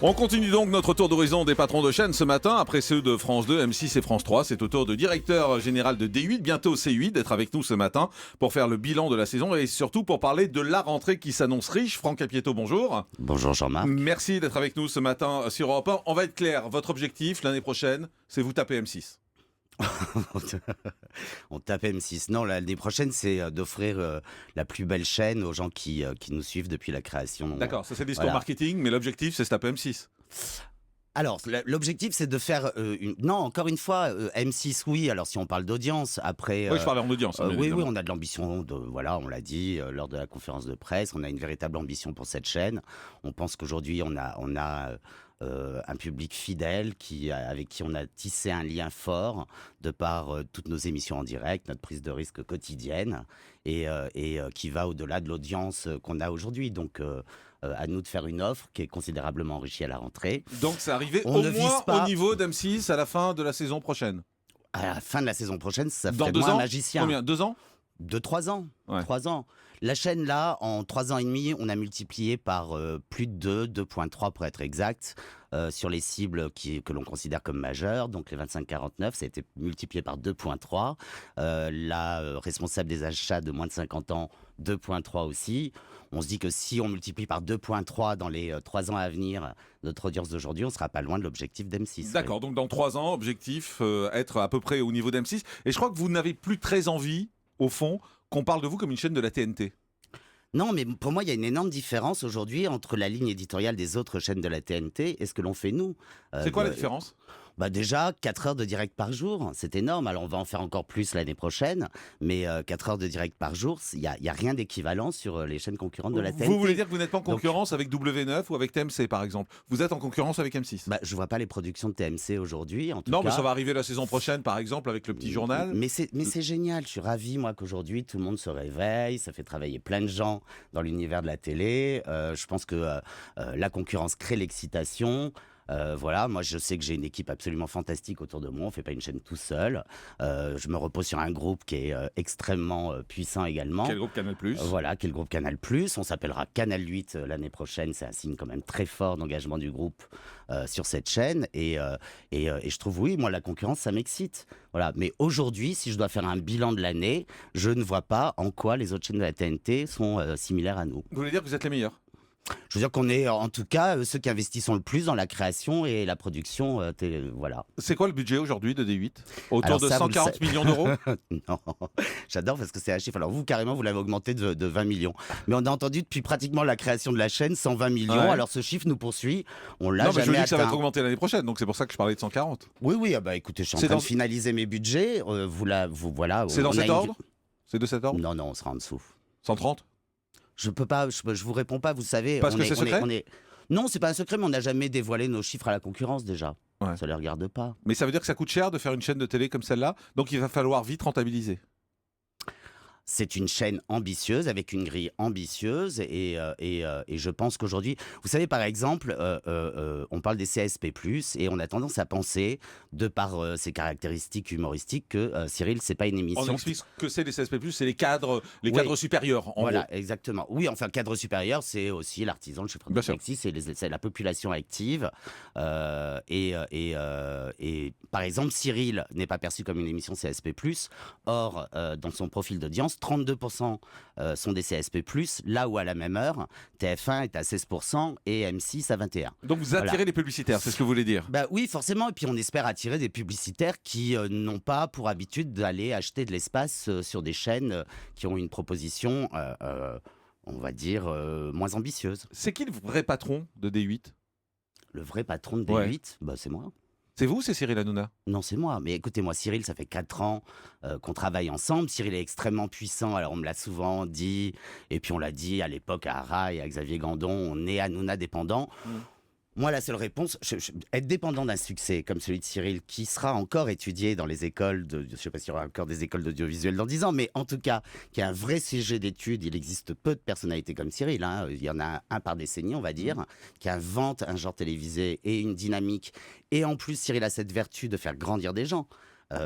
On continue donc notre tour d'horizon des patrons de chaîne ce matin. Après ceux de France 2, M6 et France 3, c'est au tour de directeur général de D8, bientôt C8, d'être avec nous ce matin pour faire le bilan de la saison et surtout pour parler de la rentrée qui s'annonce riche. Franck Capieto, bonjour. Bonjour Jean-Marc. Merci d'être avec nous ce matin sur Europe 1. On va être clair, votre objectif l'année prochaine, c'est vous taper M6. On tape M6. Non, l'année prochaine, c'est d'offrir la plus belle chaîne aux gens qui nous suivent depuis la création. D'accord, ça c'est le discours Voilà. marketing, mais l'objectif c'est se taper M6. Alors, l'objectif, c'est de faire Non, encore une fois, M6, oui. Alors, si on parle d'audience, après... Oui, je parle en audience. Bien oui, évidemment. on a de l'ambition, voilà, on l'a dit lors de la conférence de presse, on a une véritable ambition pour cette chaîne. On pense qu'aujourd'hui, on a un public fidèle avec qui on a tissé un lien fort de par toutes nos émissions en direct, notre prise de risque quotidienne et qui va au-delà de l'audience qu'on a aujourd'hui. Donc, à nous de faire une offre qui est considérablement enrichie à la rentrée. Donc c'est arrivé On au ne moins vise pas- au niveau d'M6 à la fin de la saison prochaine. À la fin de la saison prochaine, ça Dans fait 2 moins ans magicien. Combien 2 ans De 3 ans. Ouais. 3 ans. La chaîne, là, en 3 ans et demi, on a multiplié par plus de 2,3 pour être exact, sur les cibles que l'on considère comme majeures. Donc les 25-49, ça a été multiplié par 2,3. La responsable des achats de moins de 50 ans, 2,3 aussi. On se dit que si on multiplie par 2,3 dans les 3 ans à venir, notre audience d'aujourd'hui, on sera pas loin de l'objectif d'M6. D'accord, donc dans 3 ans, objectif, être à peu près au niveau d'M6. Et je crois que vous n'avez plus très envie, au fond, qu'on parle de vous comme une chaîne de la TNT. Non, mais pour moi, il y a une énorme différence aujourd'hui entre la ligne éditoriale des autres chaînes de la TNT et ce que l'on fait nous. C'est quoi la différence ? Bah déjà, 4 heures de direct par jour, c'est énorme. Alors, on va en faire encore plus l'année prochaine, mais 4 heures de direct par jour, il y a rien d'équivalent sur les chaînes concurrentes de la TNT. Vous voulez dire que vous n'êtes pas en Donc- concurrence avec W9 ou avec TMC, par exemple. Vous êtes en concurrence avec M6. Bah, je vois pas les productions de TMC aujourd'hui, en tout Non, cas. mais ça va arriver la saison prochaine, par exemple, avec le petit journal. Mais c'est génial, je suis ravi, moi, qu'aujourd'hui, tout le monde se réveille, ça fait travailler plein de gens dans l'univers de la télé. Je pense que la concurrence crée l'excitation. Voilà, moi je sais que j'ai une équipe absolument fantastique autour de moi, on fait pas une chaîne tout seul. Je me repose sur un groupe qui est extrêmement puissant également. Quel groupe Canal+. Voilà, qui est le groupe Canal+. On s'appellera Canal 8 l'année prochaine. C'est un signe quand même très fort d'engagement du groupe sur cette chaîne. Et je trouve, oui, moi, la concurrence, ça m'excite. Voilà. Mais aujourd'hui, si je dois faire un bilan de l'année, je ne vois pas en quoi les autres chaînes de la TNT sont similaires à nous. Vous voulez dire que vous êtes les meilleurs ? Je veux dire qu'on est, en tout cas, ceux qui investissent le plus dans la création et la production. Voilà. C'est quoi le budget aujourd'hui de D8 ? Autour Alors de ça, vous le 140 millions d'euros ? Non, j'adore parce que c'est un chiffre. Alors vous, carrément, vous l'avez augmenté de 20 millions. Mais on a entendu depuis pratiquement la création de la chaîne 120 millions. Ouais. Alors ce chiffre nous poursuit. On l'a Non, mais je jamais dis que ça va atteint. être augmenté l'année prochaine, donc c'est pour ça que je parlais de 140. Oui, écoutez, je suis en C'est train dans- de finaliser mes budgets. Voilà. C'est dans on a cet une- ordre ? C'est de cet ordre ? Non, on sera en dessous. 130 ? Je peux pas, je vous réponds pas, vous savez. Parce que c'est secret Non, c'est pas un secret, mais on n'a jamais dévoilé nos chiffres à la concurrence déjà. Ouais. Ça les regarde pas. Mais ça veut dire que ça coûte cher de faire une chaîne de télé comme celle-là, donc il va falloir vite rentabiliser. C'est une chaîne ambitieuse, avec une grille ambitieuse, et je pense qu'aujourd'hui, vous savez, par exemple, on parle des CSP+, et on a tendance à penser, de par ses caractéristiques humoristiques, que Cyril, c'est pas une On émission... explique ce que c'est les CSP+, c'est les cadres Oui. supérieurs, en Voilà, gros. exactement. Oui, enfin, cadre supérieur, c'est aussi l'artisan, le chef Bien sûr. taxi, c'est la population active. Et par exemple, Cyril n'est pas perçu comme une émission CSP+. Or, dans son profil d'audience, 32% sont des CSP+, là où à la même heure, TF1 est à 16% et M6 à 21%. Donc vous attirez Voilà. les publicitaires, c'est ce que vous voulez dire. Bah oui, forcément. Et puis on espère attirer des publicitaires qui n'ont pas pour habitude d'aller acheter de l'espace sur des chaînes qui ont une proposition, on va dire, moins ambitieuse. C'est qui le vrai patron de D8 ? Le vrai patron de Ouais. D8, bah, c'est moi. C'est vous ou c'est Cyril Hanouna ? Non, c'est moi. Mais écoutez-moi, Cyril, ça fait 4 ans qu'on travaille ensemble. Cyril est extrêmement puissant. Alors, on me l'a souvent dit. Et puis, on l'a dit à l'époque à Ara et à Xavier Gandon. On est Hanouna dépendant. Moi, la seule réponse, être dépendant d'un succès comme celui de Cyril, qui sera encore étudié dans les écoles, je ne sais pas s'il y aura encore des écoles d'audiovisuel dans 10 ans, mais en tout cas, qui est un vrai sujet d'études. Il existe peu de personnalités comme Cyril, hein. Il y en a un par décennie, on va dire, qui invente un genre télévisé et une dynamique. Et en plus, Cyril a cette vertu de faire grandir des gens.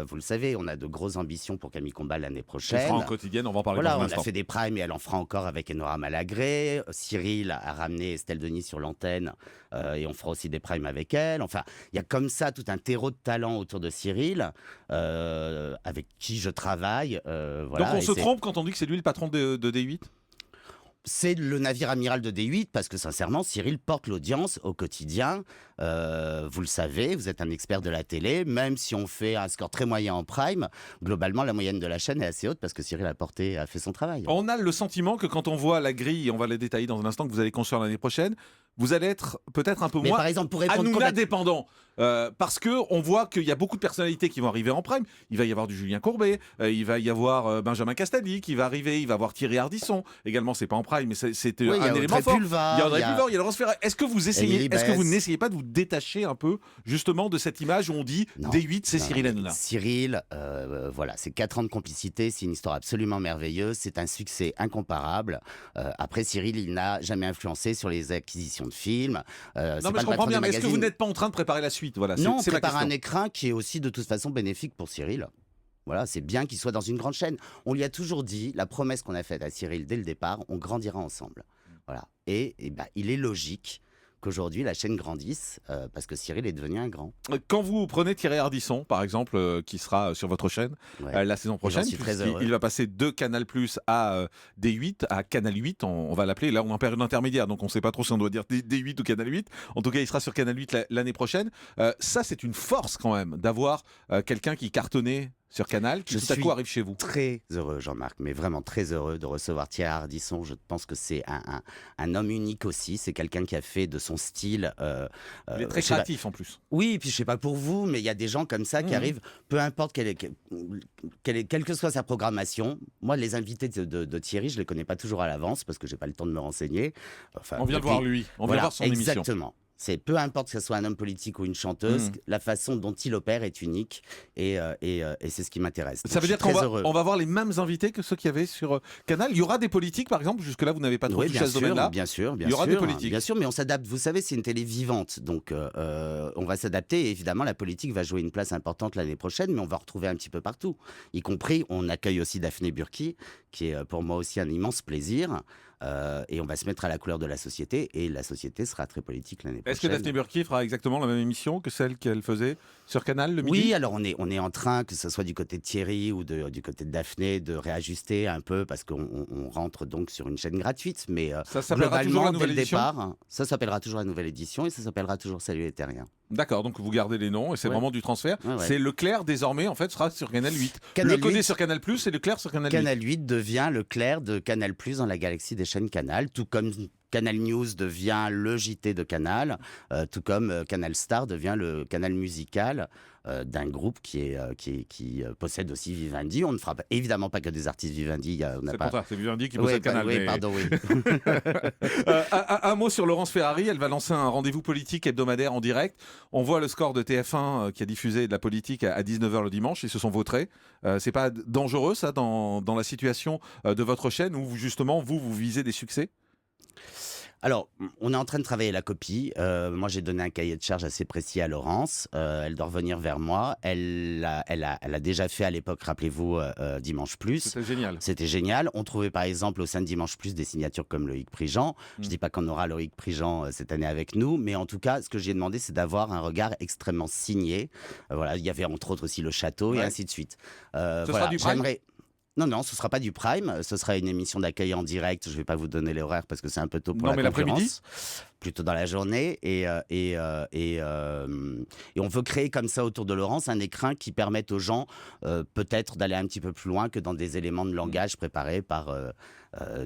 Vous le savez, on a de grosses ambitions pour Camille Combal l'année Elle prochaine. sera en quotidienne, on va en parler Voilà, dans un on instant. a fait des primes et elle en fera encore avec Enora Malagré. Cyril a ramené Estelle Denis sur l'antenne et on fera aussi des primes avec elle. Enfin, il y a comme ça tout un terreau de talent autour de Cyril avec qui je travaille. Voilà, Donc on et se c'est- trompe quand on dit que c'est lui le patron de D8 ? C'est le navire amiral de D8 parce que sincèrement, Cyril porte l'audience au quotidien. Vous le savez, vous êtes un expert de la télé. Même si on fait un score très moyen en prime, globalement, la moyenne de la chaîne est assez haute parce que Cyril a fait son travail. On a le sentiment que quand on voit la grille, et on va la détailler dans un instant, que vous allez construire l'année prochaine, vous allez être peut-être un peu Mais moins par exemple, pour répondre Hanouna complètement... dépendant. Parce que on voit qu'il y a beaucoup de personnalités qui vont arriver en prime. Il va y avoir du Julien Courbet, il va y avoir Benjamin Castaldi qui va arriver, il va y avoir Thierry Ardisson. Également, c'est pas en prime, mais c'était Oui, il y un a élément Audrey fort. Pulvar, Il y a Audrey il y a- Pulvar, il y a Laurence Ferrari. Est-ce que vous Émilie Bess. n'essayez pas de vous détacher un peu justement de cette image où on dit Non. D8, c'est Non, Cyril mais Hanouna? Cyril, voilà, c'est 4 ans de complicité, c'est une histoire absolument merveilleuse, c'est un succès incomparable. Après, Cyril, il n'a jamais influencé sur les acquisitions de films. Non, mais je comprends bien, mais est-ce que vous n'êtes pas en train de préparer la suite? Voilà, Non, on c'est ma prépare question. un écrin qui est aussi de toute façon bénéfique pour Cyril. Voilà, c'est bien qu'il soit dans une grande chaîne. On lui a toujours dit, la promesse qu'on a faite à Cyril dès le départ, on grandira ensemble. Voilà. Et ben, il est logique qu'aujourd'hui la chaîne grandisse parce que Cyril est devenu un grand. Quand vous prenez Thierry Ardisson, par exemple, qui sera sur votre chaîne Ouais. la saison prochaine, suis très puisqu'il- heureux. il va passer de Canal+ à D8, à Canal 8, on va l'appeler. Là, on est en période intermédiaire, donc on ne sait pas trop si on doit dire D8 ou Canal 8. En tout cas, il sera sur Canal 8 l'année prochaine. Ça, c'est une force quand même d'avoir quelqu'un qui cartonnait sur Canal, qui Je tout à suis coup arrive chez vous. Très heureux, Jean-Marc, mais vraiment très heureux de recevoir Thierry Ardisson. Je pense que c'est un homme unique aussi. C'est quelqu'un qui a fait de son style. Il est très je sais pas- créatif en plus. Oui, et puis je sais pas pour vous, mais il y a des gens comme ça qui Mhm. arrivent, peu importe quelle que soit sa programmation. Moi, les invités de Thierry, je les connais pas toujours à l'avance parce que j'ai pas le temps de me renseigner. Enfin, On vient de depuis- voir lui, on vient Voilà, voir son émission. exactement. C'est peu importe que ce soit un homme politique ou une chanteuse, Mhm. la façon dont il opère est unique et c'est ce qui m'intéresse. Ça Donc, veut je dire suis qu'on très va, heureux. on va voir les mêmes invités que ceux qu'il y avait sur Canal. Il y aura des politiques, par exemple. Jusque-là, vous n'avez pas trop Oui, touché bien à ce sûr, domaine-là. bien sûr, bien Il y aura sûr, des politiques. bien sûr, mais on s'adapte. Vous savez, c'est une télé vivante, donc on va s'adapter. Et évidemment, la politique va jouer une place importante l'année prochaine, mais on va retrouver un petit peu partout, y compris. On accueille aussi Daphné Burki, qui est pour moi aussi un immense plaisir. Et on va se mettre à la couleur de la société, et la société sera très politique l'année prochaine. Est-ce que Daphné Burki fera exactement la même émission que celle qu'elle faisait sur Canal le midi? Oui, alors on est en train, que ce soit du côté de Thierry ou du côté de Daphné, de réajuster un peu parce qu'on rentre donc sur une chaîne gratuite. Mais Ça s'appellera toujours globalement, la dès nouvelle le édition. départ, ça s'appellera toujours la nouvelle édition et ça s'appellera toujours Salut les Terriens. D'accord, donc vous gardez les noms et c'est Ouais. vraiment du transfert. Ouais, ouais. C'est Leclerc désormais en fait sera sur Canal 8. Canal le Codé 8. sur Canal+ et Leclerc sur Canal 8. Canal 8 devient le clair de Canal+ dans la galaxie des chaînes Canal, tout comme Canal News devient le JT de Canal, tout comme Canal Star devient le canal musical d'un groupe qui possède aussi Vivendi. On ne fera évidemment pas que des artistes Vivendi. On n'a C'est pas... pour ça, c'est Vivendi qui Oui, possède Canal. oui, mais- pardon, oui. Un mot sur Laurence Ferrari, elle va lancer un rendez-vous politique hebdomadaire en direct. On voit le score de TF1 qui a diffusé de la politique à 19h le dimanche, ils se sont vautrés. C'est pas dangereux ça dans la situation de votre chaîne où justement vous visez des succès? Alors, on est en train de travailler la copie. Moi, j'ai donné un cahier de charge assez précis à Laurence. Elle doit revenir vers moi. Elle a déjà fait à l'époque, rappelez-vous, Dimanche Plus. C'est génial. C'était génial. On trouvait par exemple au sein de Dimanche Plus des signatures comme Loïc Prigent. Je dis pas qu'on aura Loïc Prigent cette année avec nous, mais en tout cas, ce que j'ai demandé, c'est d'avoir un regard extrêmement signé. Voilà, il y avait entre autres aussi Le Château et Ouais. ainsi de suite. sera du prime ? J'aimerais. Non, ce sera pas du prime. Ce sera une émission d'accueil en direct. Je vais pas vous donner l'horaire parce que c'est un peu tôt pour Non, la mais l'après-midi ? concurrence. Plutôt dans la journée. Et on veut créer comme ça autour de Laurence un écrin qui permette aux gens peut-être d'aller un petit peu plus loin que dans des éléments de langage préparés par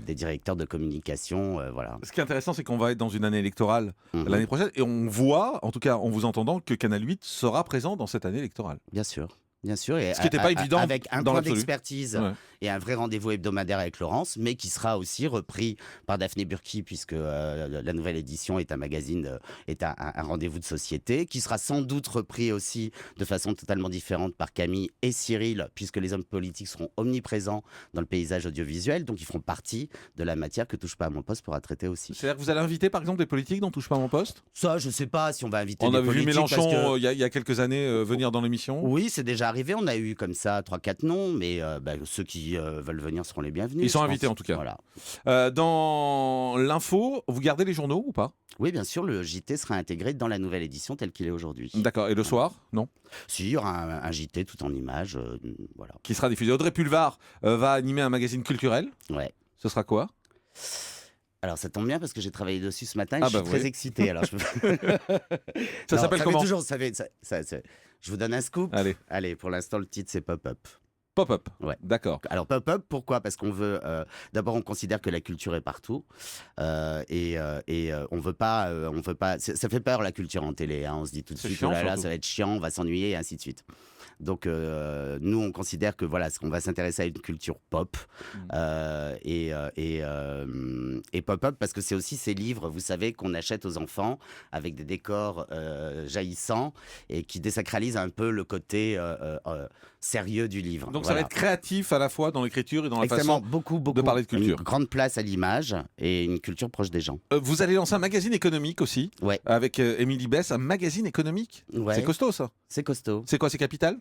des directeurs de communication. Voilà. Ce qui est intéressant, c'est qu'on va être dans une année électorale Mhm. l'année prochaine et on voit, en tout cas en vous entendant, que Canal 8 sera présent dans cette année électorale. Bien sûr. Bien sûr, et Ce qui était pas évident avec un dans point l'absolu. d'expertise Ouais. et un vrai rendez-vous hebdomadaire avec Laurence, mais qui sera aussi repris par Daphné Burki, puisque la nouvelle édition est un magazine, est un rendez-vous de société, qui sera sans doute repris aussi de façon totalement différente par Camille et Cyril, puisque les hommes politiques seront omniprésents dans le paysage audiovisuel, donc ils feront partie de la matière que Touche pas à mon poste pourra traiter aussi. C'est-à-dire que vous allez inviter par exemple des politiques dont Touche pas à mon poste? Ça, je sais pas si on va inviter On des avait vu politiques, parce Mélenchon que- il y a quelques années venir dans l'émission. Oui, c'est déjà arriver, on a eu comme ça 3-4 noms, mais ceux qui veulent venir seront les bienvenus. Ils sont je invités pense. en tout cas. Voilà. Dans l'info, vous gardez les journaux ou pas? Oui, bien sûr, le JT sera intégré dans la nouvelle édition telle qu'il est aujourd'hui. D'accord. Et le soir? Non. Si, il y aura un JT tout en images, voilà. Qui sera diffusé. Audrey Pulvar va animer un magazine culturel. Ouais. Ce sera quoi? Alors ça tombe bien parce que j'ai travaillé dessus ce matin et Ah je suis bah très oui. excité. Alors Ça Non, s'appelle fait comment? toujours, Je vous donne un scoop. Allez, Allez, pour l'instant, le titre, c'est Pop-Up. pop-up. Ouais. D'accord. Alors Pop-Up, pourquoi? Parce qu'on veut... d'abord, on considère que la culture est partout. On veut pas... ça fait peur, la culture en télé. Hein. On se dit tout de C'est suite, chiant, oh là là, surtout. ça va être chiant, on va s'ennuyer, et ainsi de suite. Donc, nous, on considère que voilà, qu'on va s'intéresser à une culture pop. Et Pop-Up, parce que c'est aussi ces livres, vous savez, qu'on achète aux enfants avec des décors jaillissants et qui désacralisent un peu le côté sérieux du livre. Donc ça va Voilà. être créatif à la fois dans l'écriture et dans la Extrêmement, façon. beaucoup, parler de culture. Une grande place à l'image et une culture proche des gens. Vous allez lancer un magazine économique aussi, Ouais. avec Émilie Bess, un magazine économique. Ouais. C'est costaud ça. C'est costaud. C'est quoi, c'est Capital?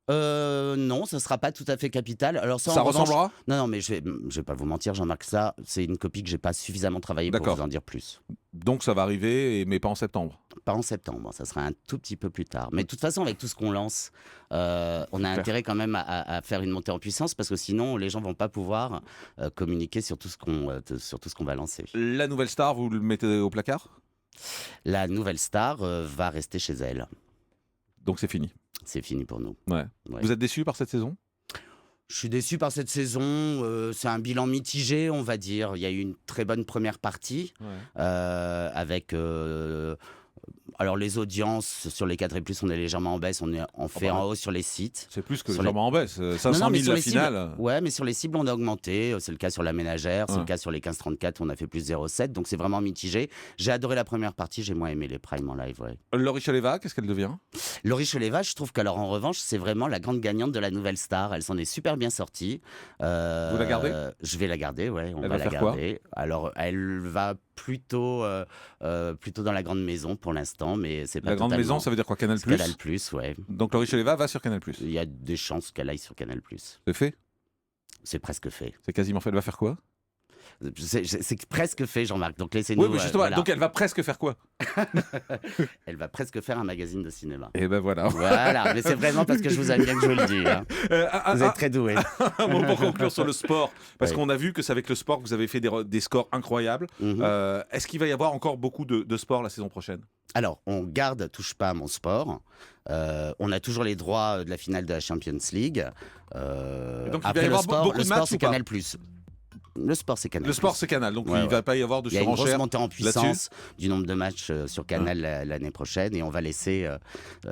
Non, ce ne sera pas tout à fait capital. Alors Ça en revanche- ressemblera? Non, mais je vais pas vous mentir, Jean-Marc, ça, c'est une copie que j'ai pas suffisamment travaillée pour D'accord. vous en dire plus. Donc ça va arriver, mais pas en septembre. Pas en septembre, ça sera un tout petit peu plus tard. Mais de toute façon, avec tout ce qu'on lance, on a Super. intérêt quand même à faire une montée en puissance parce que sinon, les gens vont pas pouvoir communiquer sur tout ce qu'on va lancer. La nouvelle star, vous le mettez au placard? La nouvelle star va rester chez elle. Donc c'est fini. C'est fini pour nous. Ouais. Ouais. Vous êtes déçu par cette saison? Je suis déçu par cette saison. C'est un bilan mitigé, on va dire. Il y a eu une très bonne première partie avec. Alors les audiences sur les 4+, on est légèrement en baisse. On fait bah, en hausse sur les sites. C'est plus que Sur légèrement en baisse. 500 mais 000 sur la les finale. cibles, ouais, mais sur les cibles, on a augmenté. C'est le cas sur la ménagère, c'est Ouais. le cas sur les 15-34, on a fait plus 0,7. Donc c'est vraiment mitigé. J'ai adoré la première partie, j'ai moins aimé les primes en live. Ouais. Laurie Choleva, qu'est-ce qu'elle devient? Laurie Choleva, je trouve qu'alors en revanche, c'est vraiment la grande gagnante de la nouvelle star. Elle s'en est super bien sortie. Vous la gardez? Je vais la garder, ouais. On Elle va va la faire quoi? garder. Alors, elle va plutôt dans la grande maison pour l'instant, mais c'est pas La grande totalement. maison, ça veut dire quoi? Canal+. Canal+, ouais. Donc Laurie Choleva va sur Canal+. Il y a des chances qu'elle aille sur Canal+. C'est fait? C'est presque fait. C'est quasiment fait. Elle va faire quoi? C'est presque fait, Jean-Marc. Donc laissez-nous. Oui, mais justement, voilà. donc elle va presque faire quoi? Elle va presque faire un magazine de cinéma. Et ben voilà. Voilà, mais c'est vraiment parce que je vous aime bien que je le dis. Hein. Vous êtes très doué. Un mot pour conclure sur le sport, parce Oui. qu'on a vu que c'est avec le sport que vous avez fait des scores incroyables. Mhm. Est-ce qu'il va y avoir encore beaucoup de sport la saison prochaine? Alors, on garde Touche pas à mon sport. On a toujours les droits de la finale de la Champions League. Et donc, il va y après, avoir beaucoup le de sport, matchs c'est ou pas? Canal+. Le sport, c'est Canal+. Le sport, c'est Canal, donc Ouais, il ne va ouais. pas y avoir de Il y a une grosse surenchère. montée en puissance du nombre de matchs sur Canal l'année prochaine et on va laisser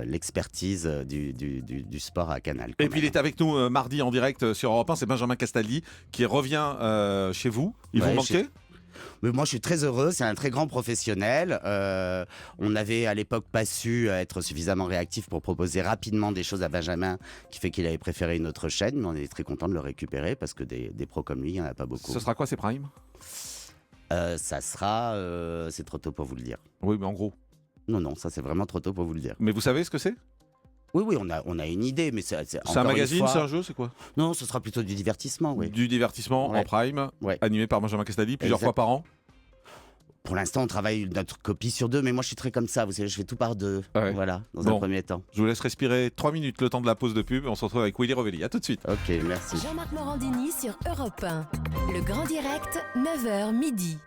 l'expertise du sport à Canal. quand Et puis il même. est avec nous mardi en direct sur Europe 1, c'est Benjamin Castaldi qui revient chez vous. Il vous Ouais, manquait? Mais moi, je suis très heureux. C'est un très grand professionnel. On n'avait à l'époque pas su être suffisamment réactif pour proposer rapidement des choses à Benjamin, qui fait qu'il avait préféré une autre chaîne. Mais on est très content de le récupérer parce que des pros comme lui, il n'y en a pas beaucoup. Ce sera quoi, ces primes? Ça sera. C'est trop tôt pour vous le dire. Oui, mais en gros. Non, ça c'est vraiment trop tôt pour vous le dire. Mais vous savez ce que c'est? Oui, on a une idée, mais c'est C'est encore un une magazine, fois- c'est un jeu, c'est quoi? Non, ce sera plutôt du divertissement, oui. Du divertissement Ouais. en prime, Ouais. animé par Benjamin Castaldi plusieurs Exact. fois par an. Pour l'instant, on travaille notre copie sur 2, mais moi je suis très comme ça, vous savez, je fais tout par 2. Ouais. Voilà, dans Bon. un premier temps. Je vous laisse respirer 3 minutes le temps de la pause de pub et on se retrouve avec Willy Rovelli. À tout de suite. Ok, merci. Jean-Marc Morandini sur Europe 1. Le grand direct, 9h midi.